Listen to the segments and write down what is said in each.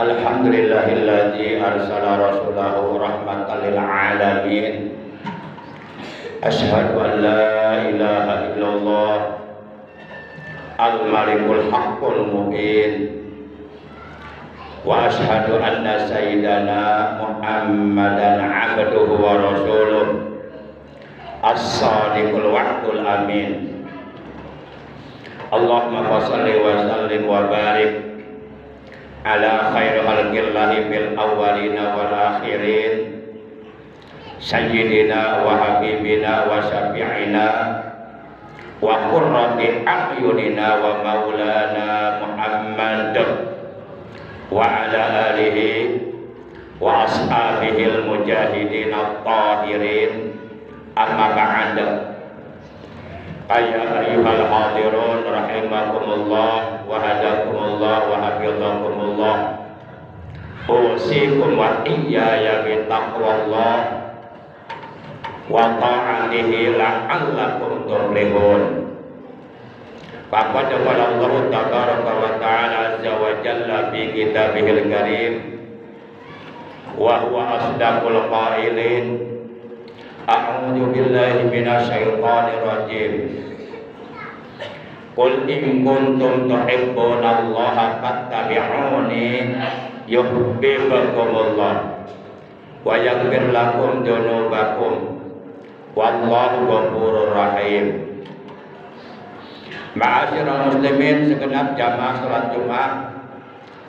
Alhamdulillahilladzi arsala rasulahu rahmatan lil alamin. Asyhadu an la ilaha illallah al-malikul haqqul mubin. Wa asyhadu anna sayyidana Muhammadan abduhu wa rasuluh as-sadiqul wa'dul amin. Allahumma shalli wa sallim wa barik ala khairi khalqillahi bil awwalina wal akhirin sayyidina wa habibina wa syafi'ina wa qurrati a'yunina wa maulana Muhammad wa ala alihi wa ashabihil mujahidin at-tahirin. Amma ba'da. Ya ayyuhal hadirun rahimakumullah wa hadakumullah wa hafizakumullah. Usikum wa iyaya bi taqwallah wa ta'atihi la'allakum tuflihun. Faqad qala Allah tabaraka wa ta'ala azza wa jalla fi kitabihil karim wa huwa asdaqul qailin. A'udzu billahi minasyaitonir rajim. Qul in kuntum tuhibbunallaha fattabi'uni yuhibbukumullah wa yaghfir lakum dzunubakum wallahu ghafurur rahim. Ma'asyiral muslimin segenap jamaah salat Jumat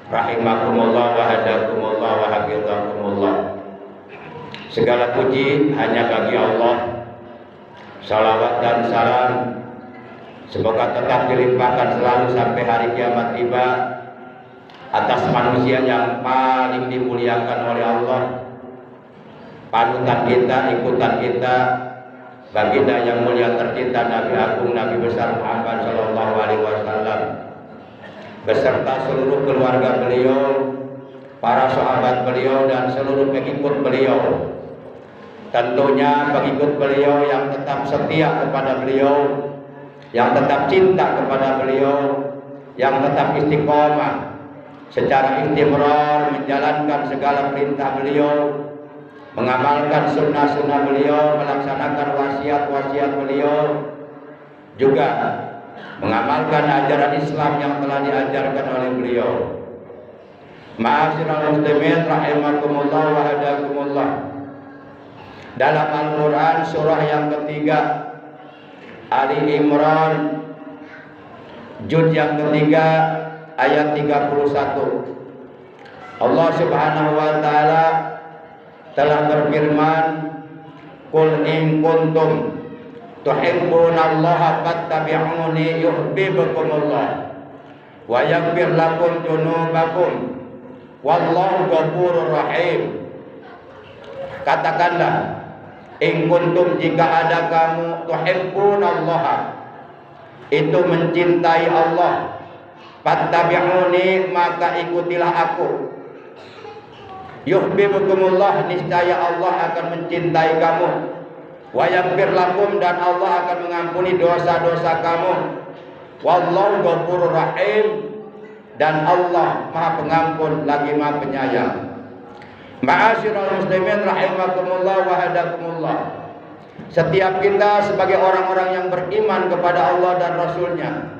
rahimakumullah wa hadakumullah wa hafizakumullah. Segala puji hanya bagi Allah. Salawat dan salam semoga tetap dilimpahkan selalu sampai hari kiamat tiba atas manusia yang paling dimuliakan oleh Allah, panutan kita, ikutan kita, baginda yang mulia tercinta Nabi Agung Nabi besar Muhammad sallallahu alaihi wasallam beserta seluruh keluarga beliau, para sahabat beliau dan seluruh pengikut beliau. Tentunya pengikut beliau yang tetap setia kepada beliau, yang tetap cinta kepada beliau, yang tetap istiqomah secara istimrar menjalankan segala perintah beliau, mengamalkan sunnah-sunnah beliau, melaksanakan wasiat-wasiat beliau, juga mengamalkan ajaran Islam yang telah diajarkan oleh beliau. Ma'asyiral muslimin rahimakumullah wa hadakumullah. Dalam Al-Quran surah yang ketiga Ali Imran juz yang ketiga ayat 31, Allah subhanahu wa ta'ala telah berfirman, Qul in kuntum tuhibbunallaha fattabi'uni yuhibbukumullah wa yaghfir lakum dzunubakum wallahu ghafurur rahim. Katakanlah, in kuntum, jika ada kamu, tuhibbunallaha, itu mencintai Allah, fattabi'uni, maka ikutilah aku, yuhibbukumullah, niscaya Allah akan mencintai kamu, wa yaghfir lakum, dan Allah akan mengampuni dosa-dosa kamu, wallahu ghafurur rahim, dan Allah Maha Pengampun lagi Maha Penyayang. Ma'asyiral muslimin rahimakumullah wa hadakumullah. Setiap kita sebagai orang-orang yang beriman kepada Allah dan Rasulnya,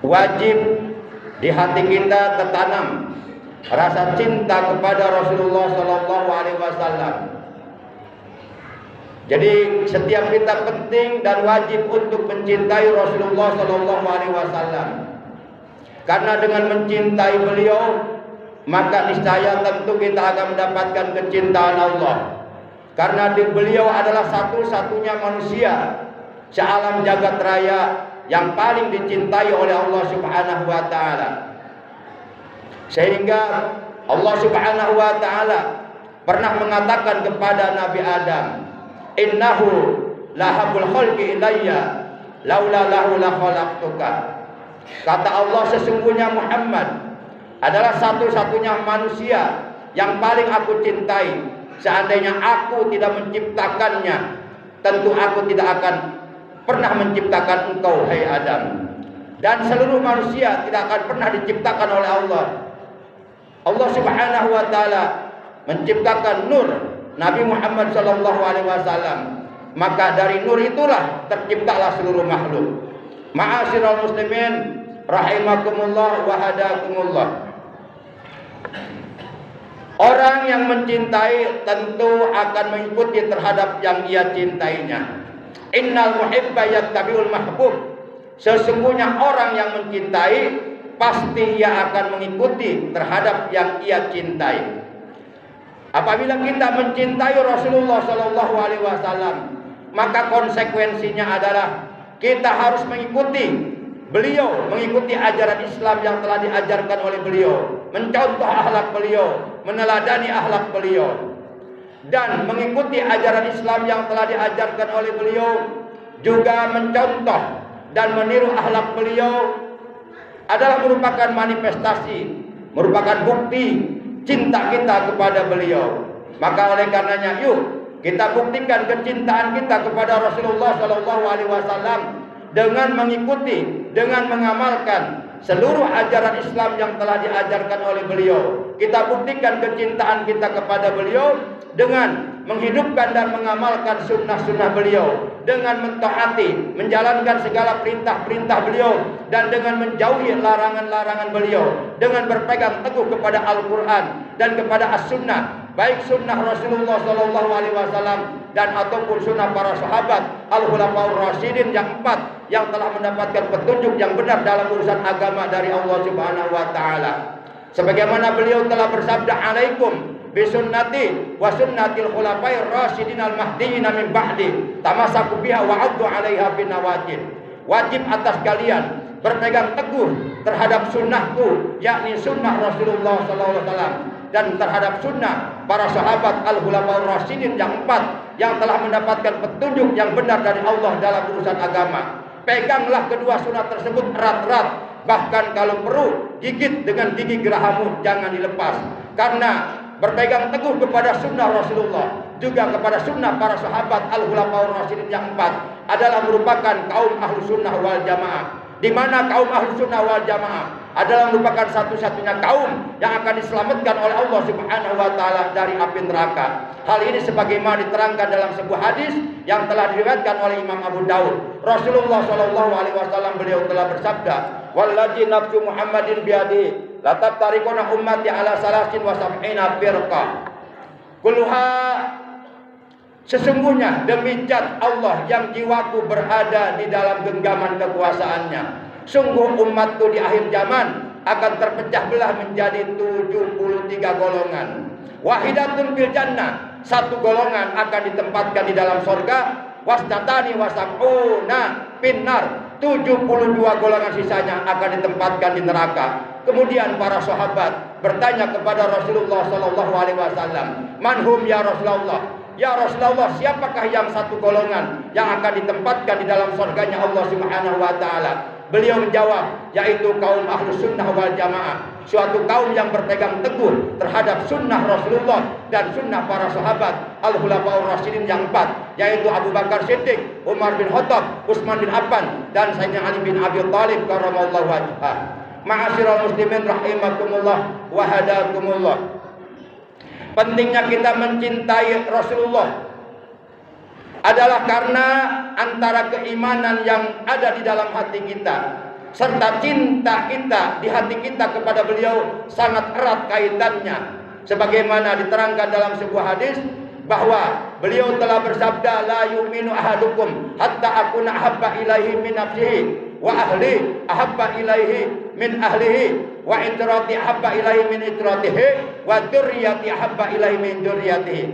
wajib di hati kita tertanam rasa cinta kepada Rasulullah sallallahu alaihi wasallam. Jadi setiap kita penting dan wajib untuk mencintai Rasulullah sallallahu alaihi wasallam. Karena dengan mencintai beliau, maka niscaya tentu kita akan mendapatkan kecintaan Allah. Karena beliau adalah satu-satunya manusia sealam jagat raya yang paling dicintai oleh Allah subhanahu wa ta'ala. Sehingga Allah subhanahu wa ta'ala pernah mengatakan kepada Nabi Adam, innahu lahabul khalqi ilayya laula lahu la khalaqtuka. Kata Allah, sesungguhnya Muhammad adalah satu-satunya manusia yang paling aku cintai. Seandainya aku tidak menciptakannya, tentu aku tidak akan pernah menciptakan engkau, hai Adam. Dan seluruh manusia tidak akan pernah diciptakan oleh Allah. Allah Subhanahu wa taala menciptakan nur Nabi Muhammad sallallahu alaihi wasallam. Maka dari nur itulah terciptalah seluruh makhluk. Ma'asyiral muslimin rahimakumullah wa hadakumullah. Orang yang mencintai tentu akan mengikuti terhadap yang ia cintainya. Innal muhibba yattabi'ul mahbub. Sesungguhnya orang yang mencintai pasti ia akan mengikuti terhadap yang ia cintai. Apabila kita mencintai Rasulullah sallallahu alaihi wasallam, maka konsekuensinya adalah kita harus mengikuti beliau, mengikuti ajaran Islam yang telah diajarkan oleh beliau, mencontoh akhlak beliau, meneladani akhlak beliau, dan mengikuti ajaran Islam yang telah diajarkan oleh beliau, juga mencontoh dan meniru akhlak beliau adalah merupakan manifestasi, merupakan bukti cinta kita kepada beliau. Maka oleh karenanya, yuk kita buktikan kecintaan kita kepada Rasulullah sallallahu alaihi wasallam dengan mengikuti, dengan mengamalkan seluruh ajaran Islam yang telah diajarkan oleh beliau. Kita buktikan kecintaan kita kepada beliau dengan menghidupkan dan mengamalkan sunnah-sunnah beliau, dengan mentaati, menjalankan segala perintah-perintah beliau, dan dengan menjauhi larangan-larangan beliau, dengan berpegang teguh kepada Al-Quran dan kepada As-Sunnah, baik sunnah Rasulullah sallallahu alaihi wasallam dan ataupun sunnah para sahabat Al-Khulafaur Rasyidin yang 4 yang telah mendapatkan petunjuk yang benar dalam urusan agama dari Allah Subhanahu wa taala. Sebagaimana beliau telah bersabda, alaikum bisunnati wa sunnatil khulafair rasyidin al-mahdiyyin min ba'di tamassaku biha wa 'addu 'alaiha bin nawajid. Wajib atas kalian berpegang teguh terhadap sunnahku, yakni sunnah Rasulullah sallallahu alaihi wasallam, dan terhadap sunnah para sahabat al-khulafaur rasyidin yang 4 yang telah mendapatkan petunjuk yang benar dari Allah dalam urusan agama. Peganglah kedua sunnah tersebut erat-erat, bahkan kalau perlu gigit dengan gigi gerahammu, jangan dilepas. Karena berpegang teguh kepada sunnah Rasulullah, juga kepada sunnah para sahabat al-khulafaur rasyidin yang 4 adalah merupakan kaum ahlu sunnah wal jamaah. Di mana kaum ahlu sunnah wal jamaah adalah merupakan satu-satunya kaum yang akan diselamatkan oleh Allah Subhanahu wa taala dari api neraka. Hal ini sebagaimana diterangkan dalam sebuah hadis yang telah diriwayatkan oleh Imam Abu Daud. Rasulullah sallallahu alaihi wasallam beliau telah bersabda, "Wallazi nafsu Muhammadin biadihi la taftariquna ummati ala salasin wa sab'ina firqah." Kulluha, sesungguhnya demi zat Allah yang jiwaku berada di dalam genggaman kekuasaannya, sungguh umatku di akhir zaman akan terpecah belah menjadi 73 golongan. Wahidatun fil jannah, satu golongan akan ditempatkan di dalam sorga. Wasdatani wasab'una finnar, 72 golongan sisanya akan ditempatkan di neraka. Kemudian para sahabat bertanya kepada Rasulullah sallallahu alaihi wasallam, "Manhum ya Rasulullah?" Ya Rasulullah, siapakah yang satu golongan yang akan ditempatkan di dalam surganya Allah Subhanahu wa taala? Beliau menjawab, yaitu kaum ahlu sunnah wal jamaah, suatu kaum yang berpegang teguh terhadap sunnah Rasulullah dan sunnah para sahabat al-khulafaur rasyidin yang 4, yaitu Abu Bakar Siddiq, Umar bin Khattab, Utsman bin Affan, dan Sayyidina Ali bin Abi Thalib karramallahu wajhah. Ma'asyiral muslimin rahimakumullah wa hadakumullah. Pentingnya kita mencintai Rasulullah adalah karena antara keimanan yang ada di dalam hati kita serta cinta kita di hati kita kepada beliau sangat erat kaitannya. Sebagaimana diterangkan dalam sebuah hadis bahwa beliau telah bersabda, "La yu'minu ahadukum hatta akuna ahabba ilaihi min nafsihi wa ahli ahabba ilaihi min ahlihi wa itrati ahabba ilaihi min itratihi wa dzurriyyati ahabba ilaihi min dzurriyyatihi."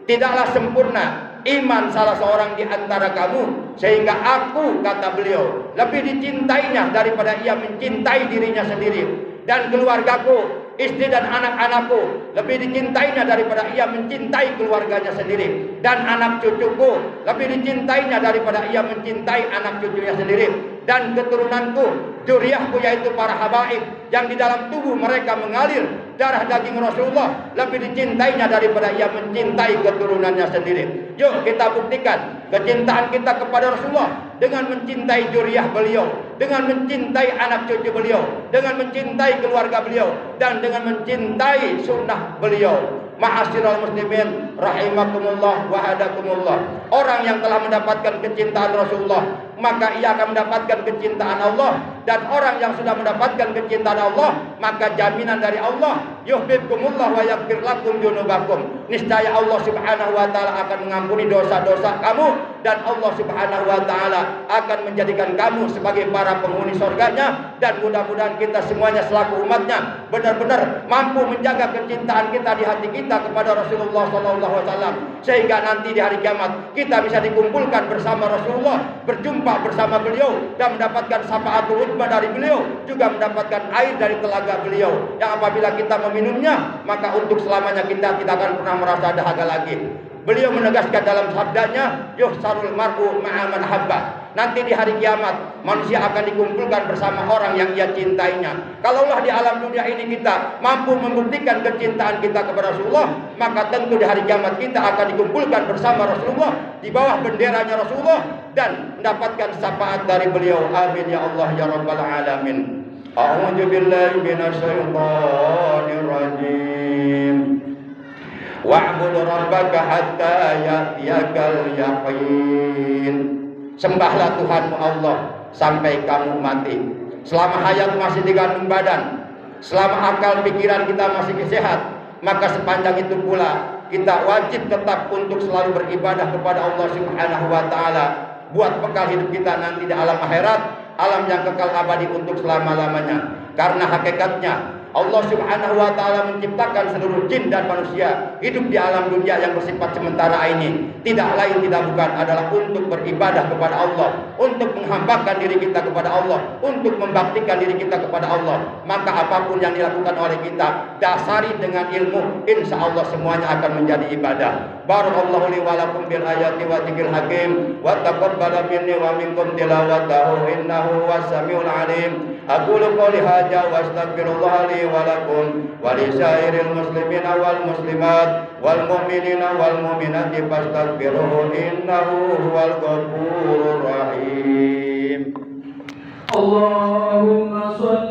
Tidaklah sempurna iman salah seorang di antara kamu sehingga aku, kata beliau, lebih dicintainya daripada ia mencintai dirinya sendiri, dan keluargaku, istri dan anak-anakku lebih dicintainya daripada ia mencintai keluarganya sendiri, dan anak cucuku lebih dicintainya daripada ia mencintai anak cucunya sendiri, dan keturunanku, dzurriyyahku, yaitu para habaib yang di dalam tubuh mereka mengalir darah daging Rasulullah, lebih dicintainya daripada ia mencintai keturunannya sendiri. Yuk kita buktikan kecintaan kita kepada Rasulullah dengan mencintai zuriyah beliau, dengan mencintai anak cucu beliau, dengan mencintai keluarga beliau, dan dengan mencintai sunnah beliau. Ma'asyiral muslimin rahimakumullah wa hadakumullah. Orang yang telah mendapatkan kecintaan Rasulullah, maka ia akan mendapatkan kecintaan Allah. Dan orang yang sudah mendapatkan kecintaan Allah, maka jaminan dari Allah, yuhibbukumullah wa yaghfir lakum dzunubakum. Niscaya Allah Subhanahu wa taala akan mengampuni dosa-dosa kamu, dan Allah Subhanahu wa taala akan menjadikan kamu sebagai para penghuni surganya. Dan mudah-mudahan kita semuanya selaku umatnya benar-benar mampu menjaga kecintaan kita di hati kita kepada Rasulullah SAW, sehingga nanti di hari kiamat kita bisa dikumpulkan bersama Rasulullah, berjumpa bersama beliau, dan mendapatkan syafaatul uzma dari beliau, juga mendapatkan air dari telaga beliau, yang apabila kita meminumnya, maka untuk selamanya kita tidak akan pernah merasa dahaga lagi. Beliau menegaskan dalam sabdanya, yuhsarul mar'u ma'a man habba. Nanti di hari kiamat manusia akan dikumpulkan bersama orang yang ia cintainya. Kalaulah di alam dunia ini kita mampu membuktikan kecintaan kita kepada Rasulullah, maka tentu di hari kiamat kita akan dikumpulkan bersama Rasulullah di bawah benderanya Rasulullah dan mendapatkan syafaat dari beliau. Amin ya Allah ya rabbal alamin. A'udzu billahi minasyaitonir rajim. Wa'bud rabbaka hatta ya'tiyakal yaqin. Sembahlah Tuhanmu Allah sampai kamu mati. Selama hayat masih digandung badan, selama akal pikiran kita masih sehat, maka sepanjang itu pula kita wajib tetap untuk selalu beribadah kepada Allah Subhanahu wa taala, buat bekal hidup kita nanti di alam akhirat, alam yang kekal abadi untuk selama-lamanya. Karena hakikatnya Allah Subhanahu wa taala menciptakan seluruh jin dan manusia hidup di alam dunia yang bersifat sementara ini, tidak lain tidak bukan adalah untuk beribadah kepada Allah, untuk menghambakan diri kita kepada Allah, untuk membaktikan diri kita kepada Allah. Maka apapun yang dilakukan oleh kita, dasari dengan ilmu, insya Allah semuanya akan menjadi ibadah. Barakallahu li wa lakum bil ayati wa dzikril hakim wa taqabbal minni wa minkum tilawatahu innahu was-samiul alim. Aqulu qouli hadza wa astaghfirullah li wa lakum wa li sairil muslimina wal muslimat wal mu'minina wal mu'minati fastaghfiruhu innahu huwal ghafurur rahim. Allahumma shalli